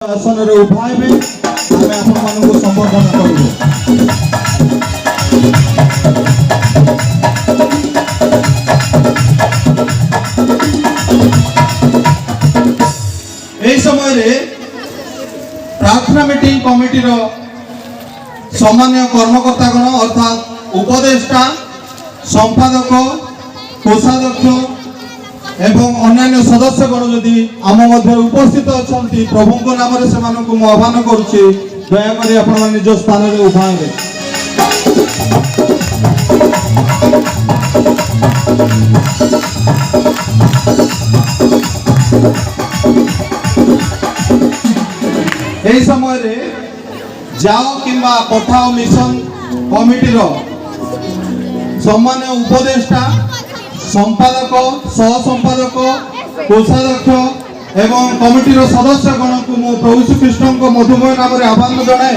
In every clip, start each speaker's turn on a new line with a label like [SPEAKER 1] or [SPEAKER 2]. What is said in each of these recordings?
[SPEAKER 1] आसन उभा हे आम आपण संबोधन करूँ। समय प्रार्थना मीटिंग कमिटी सामान्य कर्मकर्तागण अर्थात उपदेष्टा संपादक कोषाध्यक्ष एवं अन्य सदस्यगण जदि आम मध्य उपस्थित अच्छा प्रभु नाम से आह्वान करुच्ची दयाकोरी आपण निज स्थान में उभा हे। यही समय जाओ किंबा पठाओ मिशन कमिटी सामान्य उपदेष्टा संपादक सह संपादक कोषाध्यक्ष एवं कमिटी सदस्यगण को मो प्रभु श्रीकृष्ण को मधुमय नाम आह्वान जनाए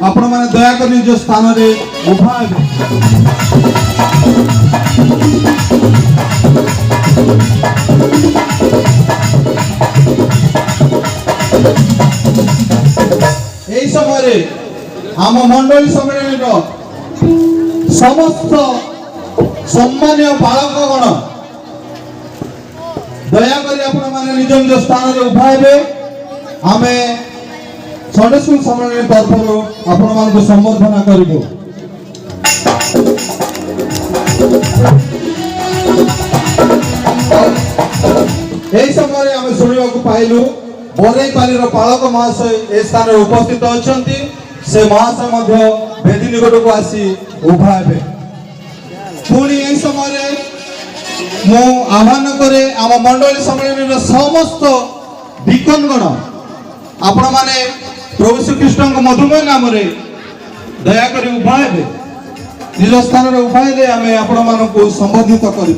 [SPEAKER 1] आपण मैंने दयाकर निज स्थान में उभा हे। यही समय आम मंडली सम्मेलन समस्त सम्मान्य बालकगण दयाकोरी आपण माने निज निज स्थान में उभा हे। आम संडे स्कूल सम्मेलन तरफ आपण मान संबर्धना करूँ। यही समय आम शुणा पाइलु बरईपाली पालक महाशय ए स्थान में उपस्थित अच्छा से महाशय वेदी निकट को आसी उभा हे। पुणी यही समय मु आह्वान करे आम मंडली सम्मेलन समस्त डिकनगण आपण माने प्रभु श्रीकृष्ण मधुमय नाम दयाकोरी उभा हे। निज स्थान में उभा हे आम आपण मानक संबोधित कर।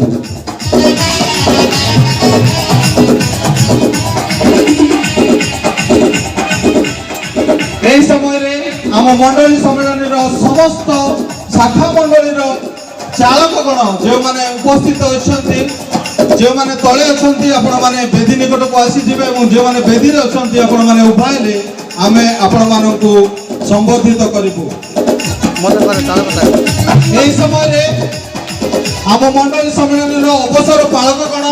[SPEAKER 1] समय आम मंडली सम्मेलन समस्त शाखा मंडली चालकगण जो मैंने उपस्थित अच्छा जो मैंने तले अच्छा आपण मैंने वेदी निकट को आसीजे जो मैंने वेदी अच्छा आपण मैंने उभा हे आम आपण मानक संबोधित करूँ। यही समय आम मंडली सम्मेलन अवसर पालकगण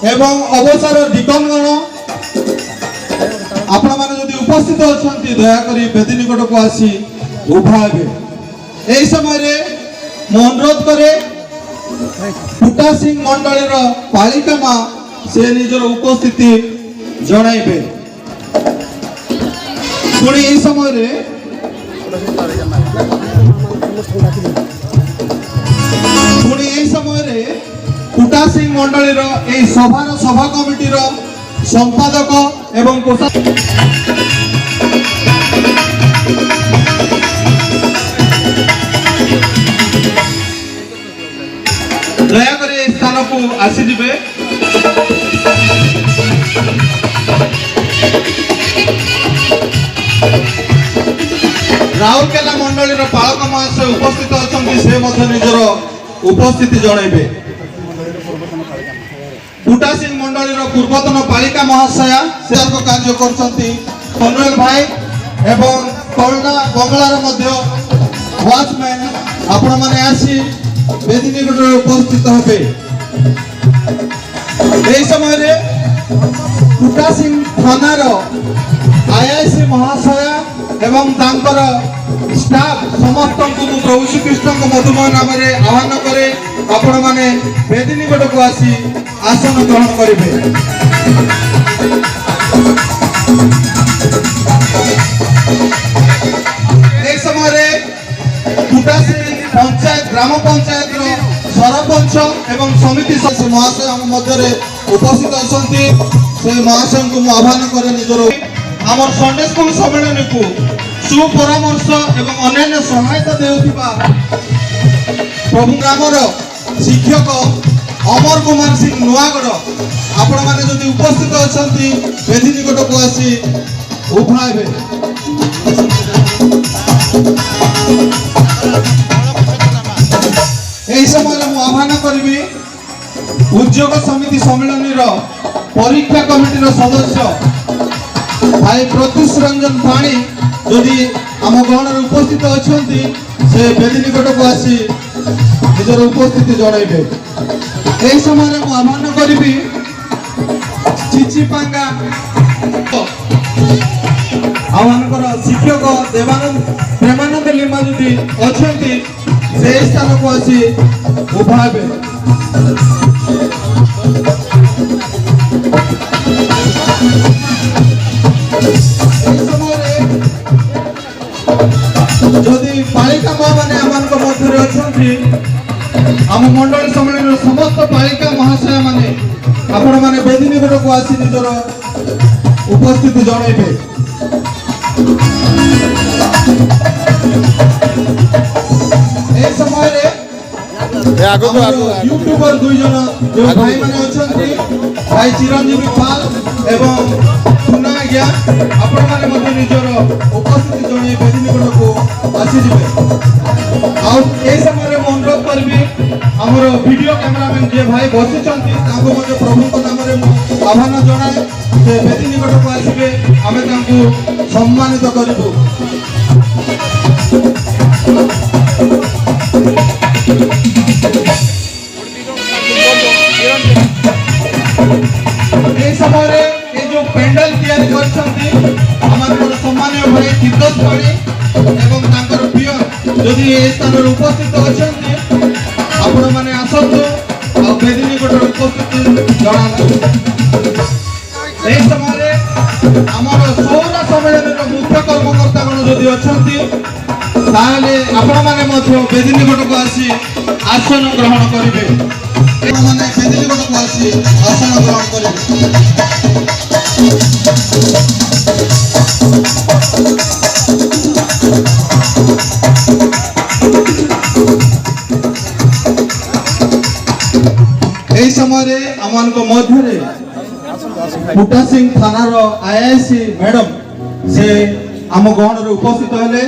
[SPEAKER 1] एवं अवसर डिकनगण आपण मैंने जदि उपस्थित अच्छा दयाकोरी वेदी निकट को आसी उभा हे। यही समय अनुरोध करे फुटा सिंह मंडल पालिका माँ से निजर उपस्थिति जणाइबे। पुणी यही समय फुटा सिंह मंडल सभार सभा कमिटी संपादक एवं दयाकोरी स्थान को आसीजे। राउरकेला मंडली पालक महाशय उपस्थित अच्छा से निजर उपस्थिति जणाइबे। फुटा सिंह मंडली पूर्वतन पालिका महाशया से कार्य कर भाई एवं करुणा बंगलार वाचमैन आपण मैंने आसी वेदी निकट उपस्थित हे। यही समय फुटा सिंह थानार आईआईसी महाशया एवं तांकर स्टाफ समस्त को प्रभु श्रीकृष्ण मधुमय नाम आह्वान करे आपण माने वेदी निकट को आसी आसन ग्रहण करेंगे। एक समय फुटा सिंह पंचायत ग्राम पंचायत सरपंच एवं समिति महाशय आम मध्य उपस्थित अच्छा से महाशय को आह्वान करे निजर आम संडे स्कूल सम्मेलन को सुपरामर्श एवं अन्य सहायता देउथिबा प्रभु ग्रामर शिक्षक अमर कुमार सिंह नुआगढ़ आपण माने जदि उपस्थित अच्छा वेदी निकट को आसी उभा हे। यही समय आह्वान करी उद्योग समिति सम्मेलन परीक्षा कमिटी सदस्य ভাই প্রত্যুষ রঞ্জন পাণি যদি आम गहन उपस्थित अच्छा से बेदी निकट को आसी निजर उपस्थिति जनइबे। यही समय में आह्वान करी चिचिपांगा आमर शिक्षक देवानंद प्रेमानंद लिमा जी अच्छा से स्थान को आसी उभा हे। जदि बालिका माँ मैंने मध्य अच्छा आम मंडल सम्मेलन समस्त बालिका महाशय माने आपण माने बेदी निकट को आसी निजर उपस्थिति जनइबे। ए समय यूट्यूबर दुई जन जो भाई माने अछंती भाई चिरंजीवी पाल एवं पुना गया आपण माने मध्य निजर उपस्थिति जणै बेदी निकट को आसी जिवे। आ ए समय रे अनुरोध करबी हमर वीडियो कैमरामैन जे भाई बसी चंती ताको मजे प्रभु को नाम रे आह्वान जणाए जे बेदी निकट को आसीबे आमे तांको सम्मानित करबू। समय ये जो पेंडल तैयारी करछंती हमर सम्मानीय भाई तीर्थस पाणी एवं तांकर पियर जदि ए स्थान रे उपस्थित अछंती आपण माने आसंतु आ बेदी निकट उपस्थिति जणांतु। ए समय रे हमर सौर सम्मेलन रो मुख्य कर्मकर्ता गण जदि अछंती ताले आपण माने मध्य बेदी निकट को आसी आसन ग्रहण करिवे। माने बेदी निकट को आसी आसन ग्रहण करिवे। এই সময়ে আমানক মধ্যে ফুটা সিং থানার আইআইসি ম্যাডাম সে আম গহণরে উপস্থিত হলে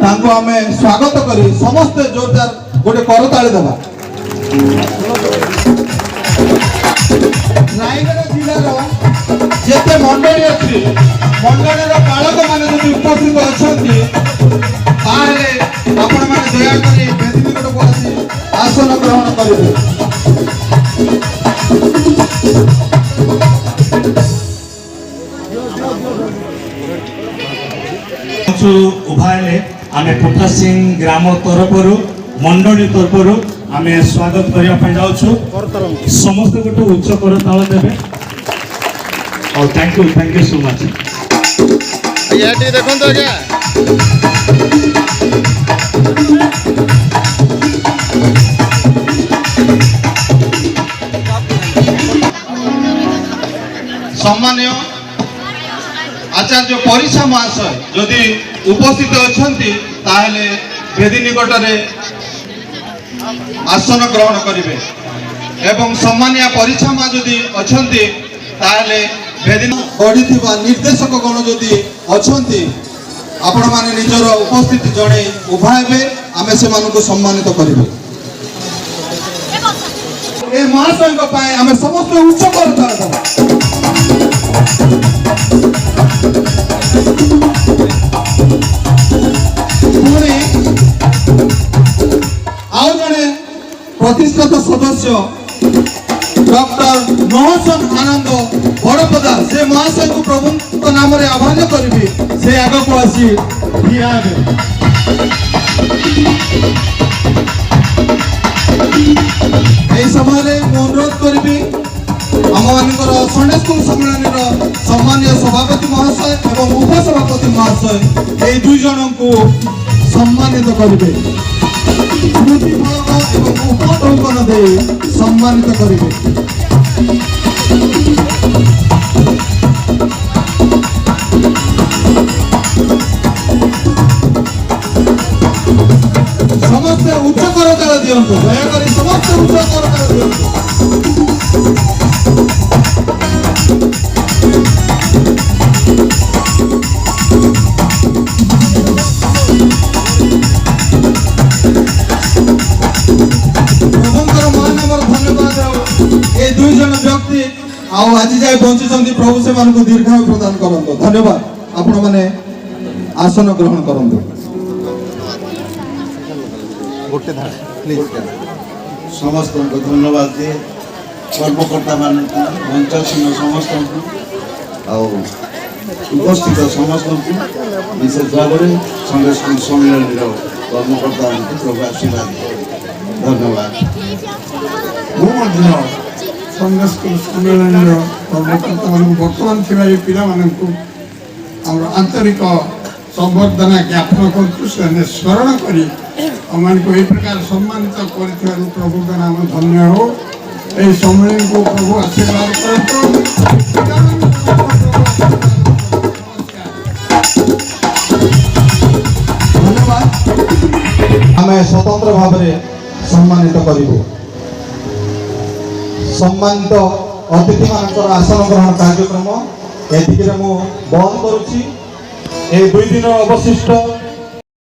[SPEAKER 1] তাঙ্কু আমি স্বাগত করি সমস্ত জোরদার গোটে করতালি দেবা। রায়গড় জেলার যেতে মন্ডলী আছে মন্ডলীর বালক মানে যদি উপস্থিত অছন্তি তাহলে আপন মানে দয়া করে বেদি নিকটକୁ আসি আসন গ্রহণ করিবে।
[SPEAKER 2] उभाले आमे फुटा सिंह ग्राम तरफर मंडली तरफर आमे स्वागत करने जाऊँ समस्त गोटे उच्च करताल देवे और थैंक यू सो मच।
[SPEAKER 3] देखो तो क्या
[SPEAKER 1] सम्मानीय आचार्य परीक्षा महाशय जदि उपस्थित अछंती ताहले बेदी निकट रे आसन ग्रहण करिवे एवं सम्मानीय परीक्षा मा जदि अछंती ताहले बेदी गढ़ीथिबा निर्देशक गण जदि अछंती आपण माने निजर उपस्थिति जणे उभा हेबे आमे से मानको सम्मानित करिवे। ए महाशय को पाए आमे समस्त उच्च करता आउ जड़े प्रतिष्ठित सदस्य डॉक्टर नहसन आनंद बड़पदा से महाशय को प्रभु नाम रे आह्वान करी से आग को आसी समय अनुरोध करी आम मानकर संडे स्कूल सम्मेलन सम्मानीय सभापति महाशय एवं उपसभापति महाशय ये दुई जन को सम्मानित करेंगे स्मृति फलक एवं उपटोकन दे सम्मानित करेंगे। समस्त उच्च करताल दियंतु दयाकर समस्त उच्च करताल दियंतु। प्रभुंकर महानामर धन्यवाद। ए दुई जन व्यक्ति ଆଉ ଆଜି ଯାଏ ବଞ୍ଚିଛନ୍ତି ପ୍ରଭୁ ସେମାନଙ୍କୁ ଦୀର୍ଘାୟୁ ପ୍ରଦାନ କରନ୍ତୁ। ଧନ୍ୟବାଦ। ଆପଣମାନେ ଆସନ ଗ୍ରହଣ କରନ୍ତୁ।
[SPEAKER 3] ସମସ୍ତଙ୍କୁ ଧନ୍ୟବାଦ ଦିଏ କର୍ମକର୍ତ୍ତାମାନଙ୍କୁ ମଞ୍ଚାସୀନ ସମସ୍ତଙ୍କୁ ଆଉ ଉପସ୍ଥିତ ସମସ୍ତଙ୍କୁ ବିଶେଷ ଭାବରେ ସନ୍ଧ୍ୟା ସ୍କୁଲ ସମ୍ମିଳନୀର କର୍ମକର୍ତ୍ତାମାନଙ୍କୁ ପ୍ରଭୁ ଆଶୀର୍ବାଦ ଧନ୍ୟବାଦ।
[SPEAKER 4] ମୁଁ ମଧ୍ୟ ସନ୍ଧ୍ୟା ସ୍କୁଲ ସମ୍ମିଳନୀର କର୍ମକର୍ତ୍ତାମାନଙ୍କୁ ବର୍ତ୍ତମାନ ଥିବା ଏ ପିଲାମାନଙ୍କୁ ଆମର ଆନ୍ତରିକ ସମ୍ବର୍ଦ୍ଧନା ଜ୍ଞାପନ କରୁଛୁ। ସେମାନେ ସ୍ମରଣ କରି ଆମମାନଙ୍କୁ ଏହି ପ୍ରକାର ସମ୍ମାନିତ କରିଥିବାରୁ ପ୍ରଭୁଙ୍କ ନାମ ଧନ୍ୟ ହେଉ। ଏହି ସମ୍ମିଳନୀକୁ ପ୍ରଭୁ ଆଶୀର୍ବାଦ କରନ୍ତୁ।
[SPEAKER 1] ଧନ୍ୟବାଦ। ଆମେ ସ୍ୱତନ୍ତ୍ର ଭାବରେ ସମ୍ମାନିତ କରିବୁ। ସମ୍ମାନିତ ଅତିଥିମାନଙ୍କର ଆସନ ଗ୍ରହଣ କାର୍ଯ୍ୟକ୍ରମ ଏତିକିରେ ମୁଁ ବନ୍ଦ କରୁଛି। এই 2 দিনের অবশিষ্ট